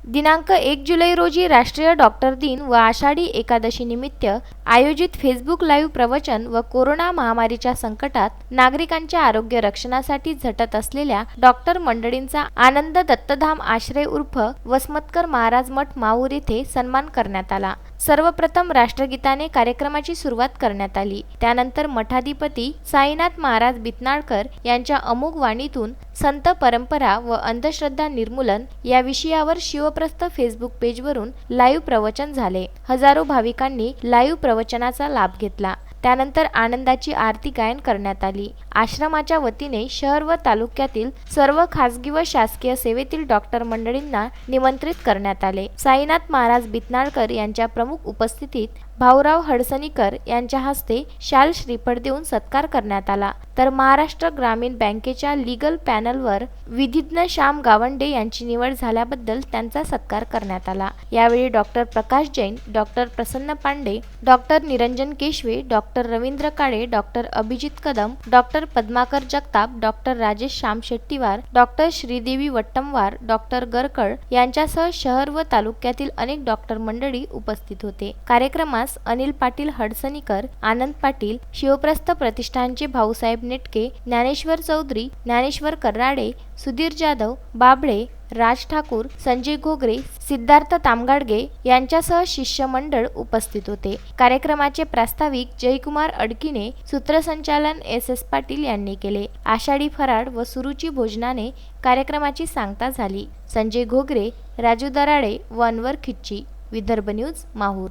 दिनांक 1 जुलै रोजी राष्ट्रीय डॉक्टर दिन व आषाढी एकादशी निमित्त आयोजित फेसबुक लाईव्ह प्रवचन व कोरोना महामारीच्या संकटात नागरिकांच्या आरोग्य रक्षणासाठी झटत असलेल्या डॉक्टर मंडळींचा आनंद दत्तधाम आश्रय उर्फ वसमतकर महाराज मठ माहूर येथे सन्मान करण्यात आला। सर्वप्रथम राष्ट्रगीताने कार्यक्रमाची सुरुवात करण्यात आली। त्यानंतर मठाधिपती साईनाथ महाराज बितनाळकर यांच्या अमोघ वाणीतून संत परंपरा व अंधश्रद्धा निर्मूलन या विषयावर शिवप्रस्थ फेसबुक पेजवरून लाईव्ह प्रवचन झाले। हजारो भाविकांनी लाईव्ह प्रवचनाचा लाभ घेतला। त्यानंतर आनंदाची आरती गायन करण्यात आली। आश्रमाच्या वतीने शहर व तालुक्यातील सर्व खासगी व शासकीय सेवेतील डॉक्टर मंडळींना निमंत्रित करण्यात आले। साईनाथ महाराज बितनाळकर यांच्या प्रमुख उपस्थितीत भाऊराव हडसणीकर यांच्या हस्ते शाल श्रीफळ देऊन सत्कार करण्यात आला। तर महाराष्ट्र ग्रामीण बँकेच्या लीगल पॅनलवर विधिज्ञ श्याम गावंडे यांची निवड झाल्याबद्दल त्यांचा सत्कार करण्यात आला। यावेळी doctor Prakash Jain, doctor Prasanna Pande, doctor Niranjan Keshave, doctor Ravindra Kale, doctor Abhijit Kadam, doctor Padmakar Jagtap, doctor Rajesh Shyam Shettiwar, doctor Shridevi Vattamwar, doctor Garkal यांच्यासह शहर व तालुक्यातील अनेक डॉक्टर मंडळी उपस्थित होते। कार्यक्रमास अनिल पाटील हडसणीकर, आनंद पाटील, शिवप्रस्थ प्रतिष्ठानचे भाऊसाहेब नेटके, ज्ञानेश्वर चौधरी, ज्ञानेश्वर कराडे, सुधीर जाधव, बाबळे, राज ठाकूर, संजय घोगरे, सिद्धार्थ तामगाडगे यांच्यासह शिष्यमंडळ उपस्थित होते। कार्यक्रमाचे प्रास्ताविक जयकुमार अडकीने, सूत्रसंचालन एस पाटील यांनी केले। आषाढी फराळ व सुरुची भोजनाने कार्यक्रमाची सांगता झाली। संजय घोगरे, राजू दराडे व अनवर खिच्ची, विदर्भ न्यूज, माहूर।